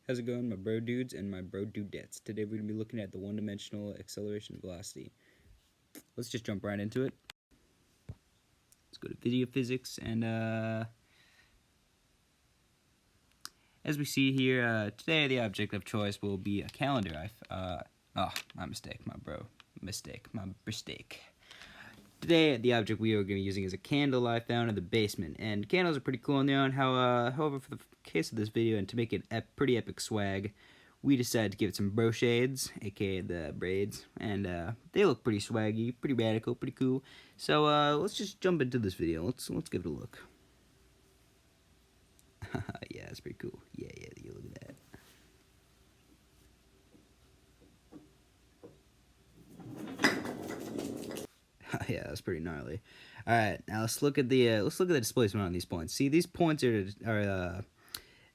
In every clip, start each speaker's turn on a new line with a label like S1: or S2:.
S1: How's it going, my bro dudes and my bro dudettes? Today we're going to be looking at the one-dimensional acceleration velocity. Let's just jump right into it. Let's go to video physics, and as we see here, today the object of choice will be a calendar. My mistake, my mistake. Today, the object we are going to be using is a candle I found in the basement, and candles are pretty cool on their own. However, for the case of this video, and to make it pretty epic swag, we decided to give it some bro shades, aka the braids, and they look pretty swaggy, pretty radical, pretty cool. So let's just jump into this video. Let's give it a look. Yeah, it's pretty cool. Yeah, you look at that. Yeah, that's pretty gnarly. All right, now let's look at the displacement on these points. See, these points are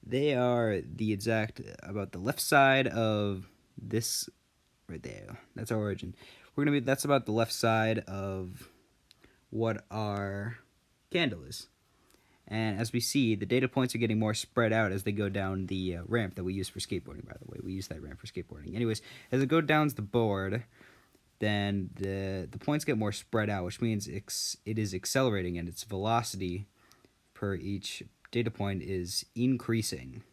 S1: they are the exact about the left side of this right there. That's our origin. That's about the left side of what our candle is. And as we see, the data points are getting more spread out as they go down the ramp that we use for skateboarding, by the way. We use that ramp for skateboarding. Anyways, as it goes down the board, then the points get more spread out, which means it is accelerating, and its velocity per each data point is increasing.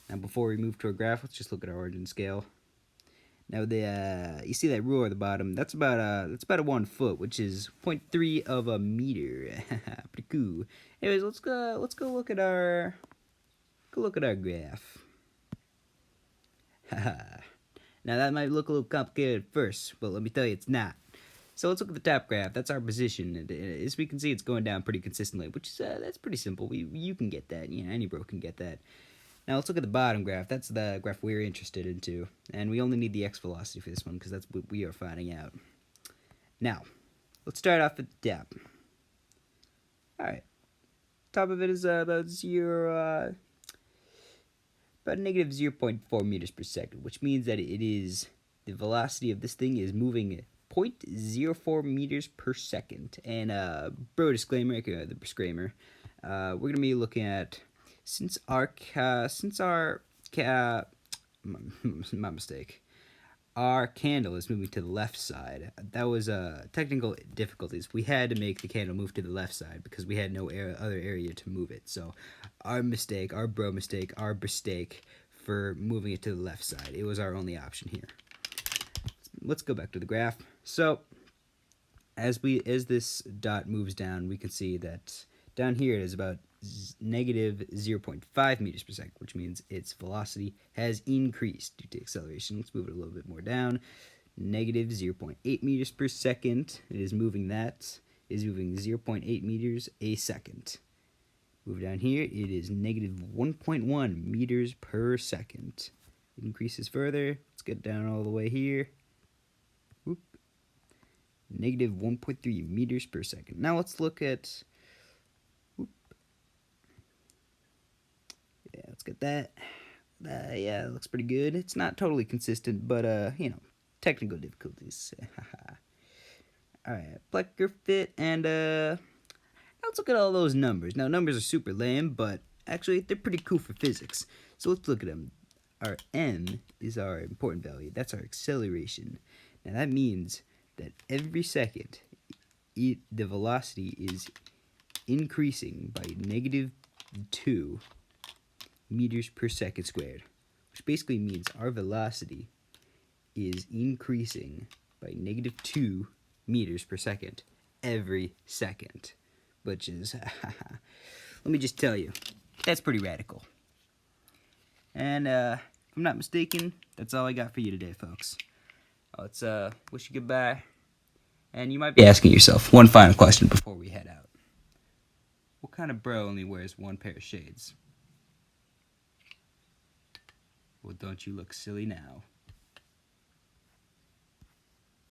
S1: Now, before we move to a graph, let's just look at our origin scale. Now, you see that ruler at the bottom? That's about a 1 foot, which is 0.3 of a meter. Pretty cool. Anyways, let's go look at our graph. Now that might look a little complicated at first, but let me tell you, it's not. So let's look at the top graph. That's our position, and as we can see, it's going down pretty consistently, which is that's pretty simple. You can get that. You know, any bro can get that. Now let's look at the bottom graph. That's the graph we're interested into, and we only need the x velocity for this one because that's what we are finding out. Now, let's start off at the top. All right, top of it is about negative 0.4 meters per second, which means that the velocity of this thing is moving 0.04 meters per second. And bro disclaimer, the disclaimer, we're gonna be looking at my mistake. Our candle is moving to the left side. That was technical difficulties. We had to make the candle move to the left side because we had no other area to move it. So our mistake for moving it to the left side. It was our only option here. Let's go back to the graph. So as this dot moves down, we can see that down here it is about negative 0.5 meters per second, which means its velocity has increased due to acceleration. Let's move it a little bit more down. Negative 0.8 meters per second. It is moving 0.8 meters a second. Move down here, it is negative 1.1 meters per second. It increases further. Let's get down all the way here. Whoop. Negative 1.3 meters per second. Now let's look at... Yeah, let's get that. Yeah, it looks pretty good. It's not totally consistent, but, technical difficulties. Alright, Plecker fit, and, let's look at all those numbers. Now, numbers are super lame, but actually, they're pretty cool for physics. So let's look at them. Our m is our important value. That's our acceleration. Now, that means that every second, the velocity is increasing by negative 2 meters per second squared, which basically means our velocity is increasing by negative 2 meters per second every second, which is, let me just tell you, that's pretty radical. And if I'm not mistaken, that's all I got for you today, folks. Let's wish you goodbye. And you might be asking yourself one final question before we head out. What kind of bro only wears one pair of shades? Well, don't you look silly now.